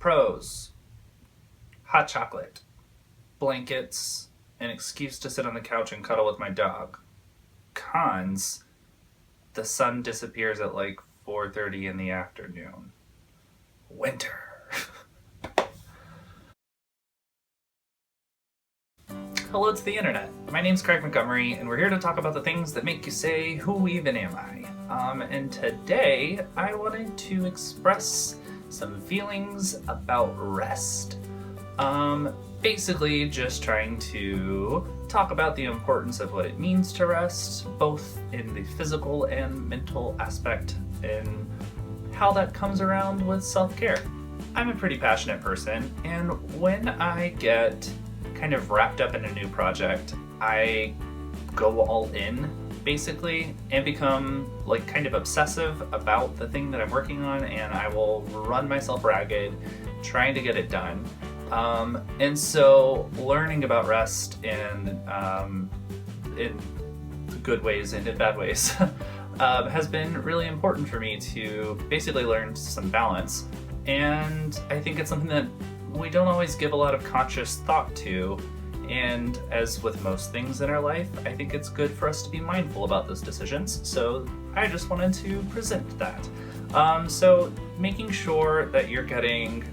Pros: hot chocolate, blankets, an excuse to sit on the couch and cuddle with my dog. Cons: the sun disappears at like 4:30 in the afternoon. Winter. Hello to the internet. My name's Craig Montgomery, and we're here to talk about the things that make you say, who even am I? And today I wanted to express some feelings about rest. Basically just trying to talk about the importance of what it means to rest, both in the physical and mental aspect, and how that comes around with self-care. I'm a pretty passionate person, and when I get kind of wrapped up in a new project, I go all in basically and become like kind of obsessive about the thing that I'm working on, and I will run myself ragged trying to get it done. And so learning about rest in good ways and in bad ways has been really important for me to basically learn some balance. And I think it's something that we don't always give a lot of conscious thought to, and as with most things in our life, I think it's good for us to be mindful about those decisions, so I just wanted to present that. So making sure that you're getting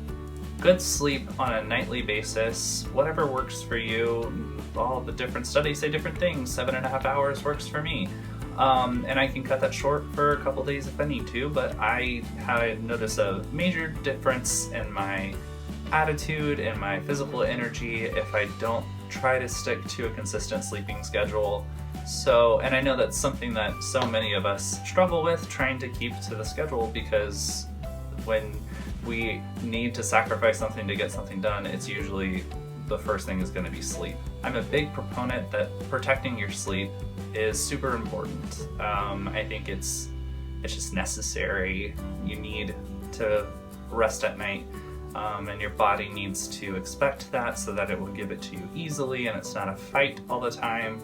good sleep on a nightly basis, whatever works for you. All the different studies say different things. 7.5 hours works for me. And I can cut that short for a couple days if I need to, but I notice a major difference in my attitude and my physical energy if I don't try to stick to a consistent sleeping schedule. So, and I know that's something that so many of us struggle with, trying to keep to the schedule, because when we need to sacrifice something to get something done, it's usually the first thing is going to be sleep. I'm a big proponent that protecting your sleep is super important. I think it's just necessary. You need to rest at night. And your body needs to expect that so that it will give it to you easily and it's not a fight all the time.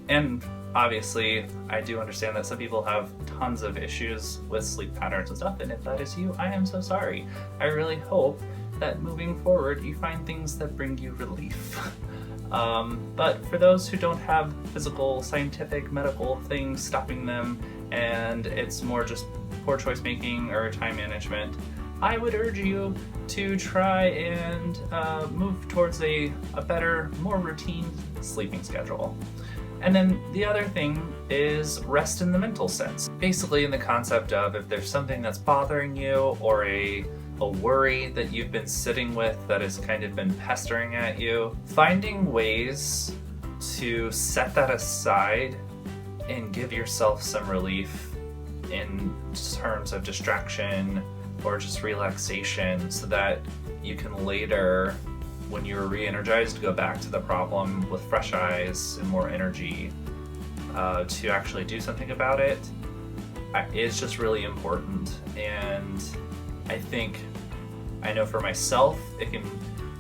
And obviously, I do understand that some people have tons of issues with sleep patterns and stuff, and if that is you, I am so sorry. I really hope that moving forward you find things that bring you relief. But for those who don't have physical, scientific, medical things stopping them, and it's more just poor choice making or time management, I would urge you to try and move towards a better, more routine sleeping schedule. And then the other thing is rest in the mental sense. Basically in the concept of if there's something that's bothering you or a worry that you've been sitting with that has kind of been pestering at you, finding ways to set that aside and give yourself some relief in terms of distraction or just relaxation, so that you can later, when you're re-energized, go back to the problem with fresh eyes and more energy to actually do something about it. It's just really important. And I know for myself, it can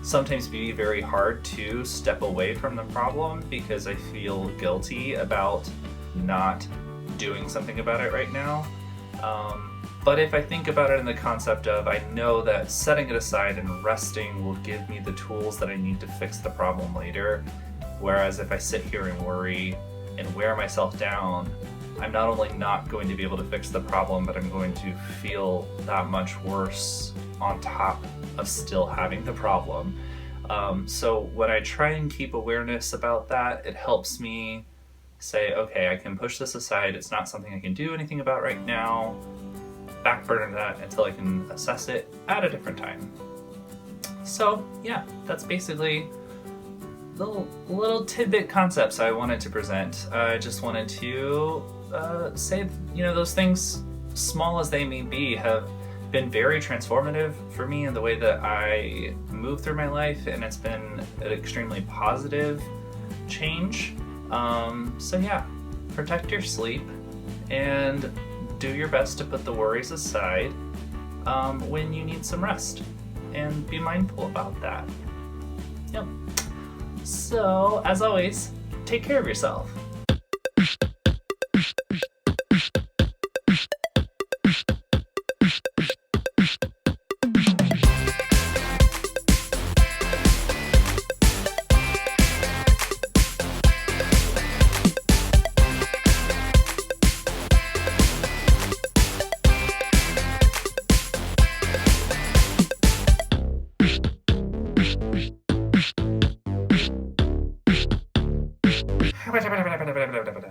sometimes be very hard to step away from the problem because I feel guilty about not doing something about it right now. But if I think about it in the concept of, I know that setting it aside and resting will give me the tools that I need to fix the problem later. Whereas if I sit here and worry and wear myself down, I'm not only not going to be able to fix the problem, but I'm going to feel that much worse on top of still having the problem. So when I try and keep awareness about that, it helps me say, okay, I can push this aside. It's not something I can do anything about right now. Backburner that until I can assess it at a different time. So yeah, that's basically little tidbit concepts I wanted to present. I just wanted to say, those things, small as they may be, have been very transformative for me in the way that I move through my life, and it's been an extremely positive change. So yeah, protect your sleep and do your best to put the worries aside when you need some rest, and be mindful about that. Yep. So, as always, take care of yourself.